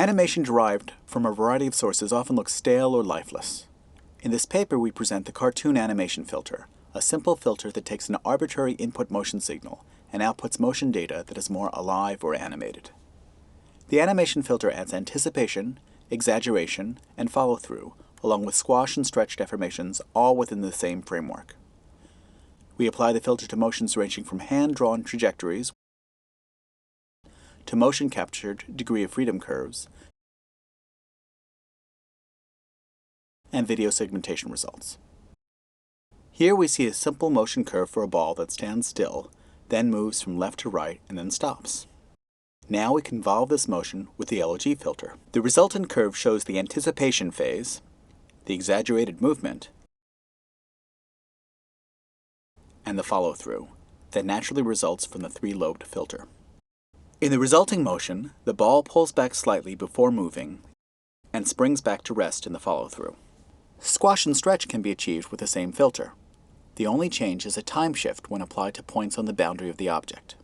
Animation derived from a variety of sources often looks stale or lifeless. In this paper, we present the cartoon animation filter, a simple filter that takes an arbitrary input motion signal and outputs motion data that is more alive or animated. The animation filter adds anticipation, exaggeration, and follow-through, along with squash and stretch deformations, all within the same framework. We apply the filter to motions ranging from hand-drawn trajectories to motion-captured degree of freedom curves and video segmentation results. Here we see a simple motion curve for a ball that stands still, then moves from left to right, and then stops. Now we convolve this motion with the LOG filter. The resultant curve shows the anticipation phase, the exaggerated movement, and the follow-through that naturally results from the three-lobed filter. In the resulting motion, the ball pulls back slightly before moving and springs back to rest in the follow-through. Squash and stretch can be achieved with the same filter. The only change is a time shift when applied to points on the boundary of the object.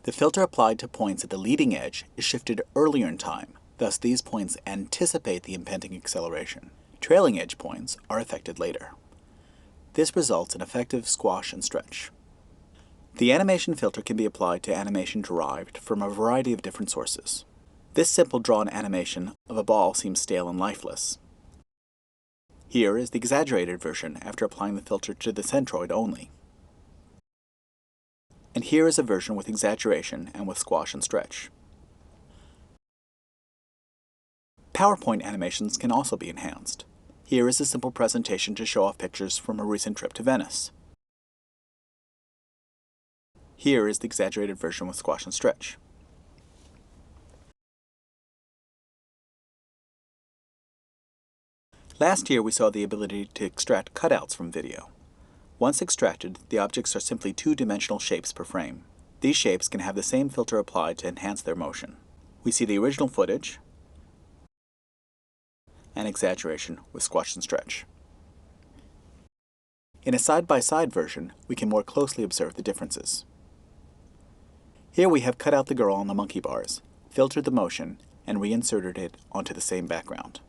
The filter applied to points at the leading edge is shifted earlier in time, thus these points anticipate the impending acceleration. Trailing edge points are affected later. This results in effective squash and stretch. The animation filter can be applied to animation derived from a variety of different sources. This simple drawn animation of a ball seems stale and lifeless. Here is the exaggerated version after applying the filter to the centroid only. And here is a version with exaggeration and with squash and stretch. PowerPoint animations can also be enhanced. Here is a simple presentation to show off pictures from a recent trip to Venice. Here is the exaggerated version with squash and stretch. Last year we saw the ability to extract cutouts from video. Once extracted, the objects are simply two-dimensional shapes per frame. These shapes can have the same filter applied to enhance their motion. We see the original footage and exaggeration with squash and stretch. In a side-by-side version, we can more closely observe the differences. Here we have cut out the girl on the monkey bars, filtered the motion, and reinserted it onto the same background.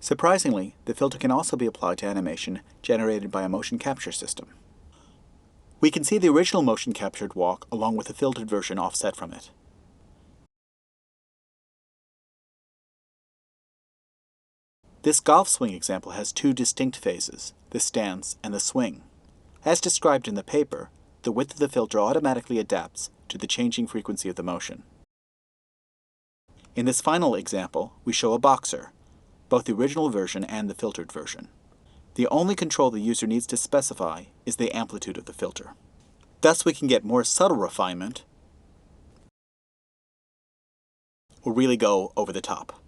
Surprisingly, the filter can also be applied to animation generated by a motion capture system. We can see the original motion captured walk along with the filtered version offset from it. This golf swing example has two distinct phases, the stance and the swing. As described in the paper, the width of the filter automatically adapts to the changing frequency of the motion. In this final example, we show a boxer, both the original version and the filtered version. The only control the user needs to specify is the amplitude of the filter. Thus we can get more subtle refinement or really go over the top.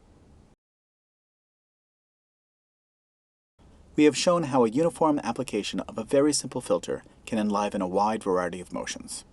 We have shown how a uniform application of a very simple filter can enliven a wide variety of motions.